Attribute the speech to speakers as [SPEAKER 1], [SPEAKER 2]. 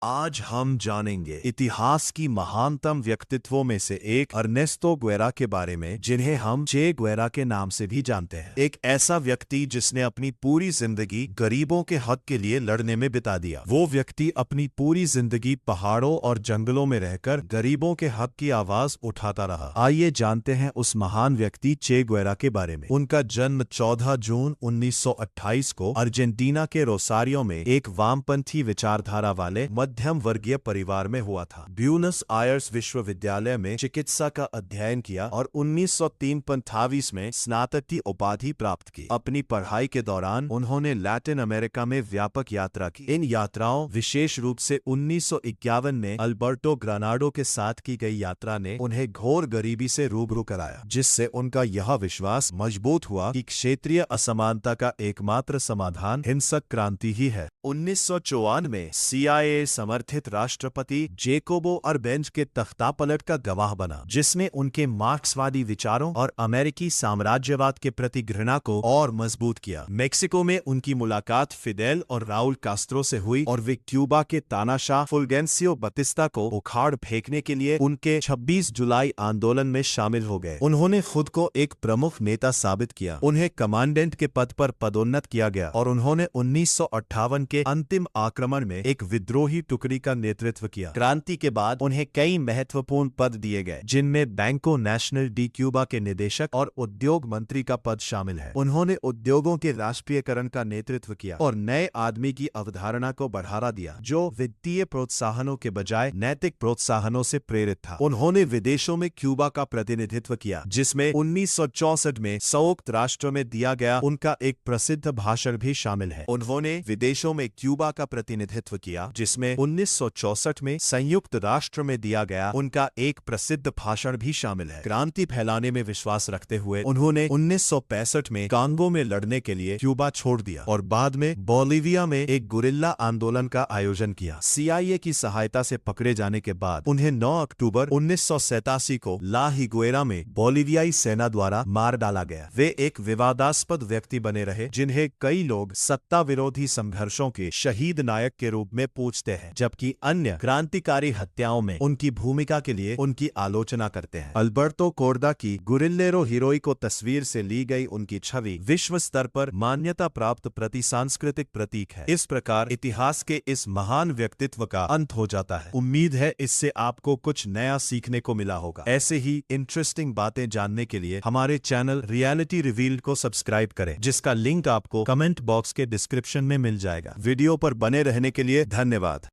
[SPEAKER 1] आज हम जानेंगे इतिहास की महानतम व्यक्तित्वों में से एक अर्नेस्टो गुएरा के बारे में, जिन्हें हम चे गुएरा के नाम से भी जानते हैं। एक ऐसा व्यक्ति जिसने अपनी पूरी जिंदगी गरीबों के हक के लिए लड़ने में बिता दिया। वो व्यक्ति अपनी पूरी जिंदगी पहाड़ों और जंगलों में रहकर गरीबों के हक की आवाज उठाता रहा। आइए जानते हैं उस महान व्यक्ति चे गुएरा के बारे में। उनका जन्म 14 जून 1928 को अर्जेंटीना के रोसारियो में एक वामपंथी विचारधारा वाले मध्यम वर्गीय परिवार में हुआ था। ब्यूनस आयर्स विश्वविद्यालय में चिकित्सा का अध्ययन किया और 1923 में स्नातक की उपाधि प्राप्त की। अपनी पढ़ाई के दौरान उन्होंने लैटिन अमेरिका में व्यापक यात्रा की। इन यात्राओं, विशेष रूप से 1951 में अल्बर्टो ग्रानाडो के साथ की गई यात्रा ने उन्हें घोर गरीबी से रूबरू कराया, जिससे उनका यह विश्वास मजबूत हुआ कि क्षेत्रीय असमानता का एकमात्र समाधान हिंसक क्रांति ही है। 1954 में CIA समर्थित राष्ट्रपति जेकोबो अरबेंज के तख्तापलट का गवाह बना, जिसने उनके मार्क्सवादी विचारों और अमेरिकी साम्राज्यवाद के प्रति घृणा को और मजबूत किया। मेक्सिको में उनकी मुलाकात फिडेल और राउल कास्त्रो से हुई और वे क्यूबा के तानाशाह फुल्गेंसियो बतिस्ता को उखाड़ फेंकने के लिए उनके 26 जुलाई आंदोलन में शामिल हो गए। उन्होंने खुद को एक प्रमुख नेता साबित किया। उन्हें कमांडेंट के पद पर पदोन्नत किया गया और उन्होंने 1958 के अंतिम आक्रमण में एक विद्रोही टुकड़ी का नेतृत्व किया। क्रांति के बाद उन्हें कई महत्वपूर्ण पद दिए गए, जिनमें बैंको नेशनल डी क्यूबा के निदेशक और उद्योग मंत्री का पद शामिल है। उन्होंने उद्योगों के राष्ट्रीयकरण का नेतृत्व किया और नए आदमी की अवधारणा को बढ़ावा दिया, जो वित्तीय प्रोत्साहनों के बजाय नैतिक प्रोत्साहनों से प्रेरित था। उन्होंने विदेशों में क्यूबा का प्रतिनिधित्व किया, जिसमें 1964 में संयुक्त राष्ट्र में दिया गया उनका एक प्रसिद्ध भाषण भी शामिल है। उन्होंने विदेशों में क्यूबा का प्रतिनिधित्व किया, जिसमें 1964 में संयुक्त राष्ट्र में दिया गया उनका एक प्रसिद्ध भाषण भी शामिल है। क्रांति फैलाने में विश्वास रखते हुए उन्होंने 1965 में कांगो में लड़ने के लिए क्यूबा छोड़ दिया और बाद में बोलिविया में एक गुरिल्ला आंदोलन का आयोजन किया। CIA की सहायता से पकड़े जाने के बाद उन्हें 9 अक्टूबर 1987 को ला हिगुएरा में बोलिवियाई सेना द्वारा मार डाला गया। वे एक विवादास्पद व्यक्ति बने रहे, जिन्हें कई लोग सत्ता विरोधी संघर्षों के शहीद नायक के रूप में पूछते हैं, जबकि अन्य क्रांतिकारी हत्याओं में उनकी भूमिका के लिए उनकी आलोचना करते हैं। अल्बर्टो कोर्दा की गुरिल्लेरो हीरोइको तस्वीर से ली गई उनकी छवि विश्व स्तर पर मान्यता प्राप्त सांस्कृतिक प्रतीक है। इस प्रकार इतिहास के इस महान व्यक्तित्व का अंत हो जाता है। उम्मीद है इससे आपको कुछ नया सीखने को मिला होगा। ऐसे ही इंटरेस्टिंग बातें जानने के लिए हमारे चैनल रियलिटी रिवील्ड को सब्सक्राइब करें, जिसका लिंक आपको कमेंट बॉक्स के डिस्क्रिप्शन में मिल जाएगा। वीडियो पर बने रहने के लिए धन्यवाद।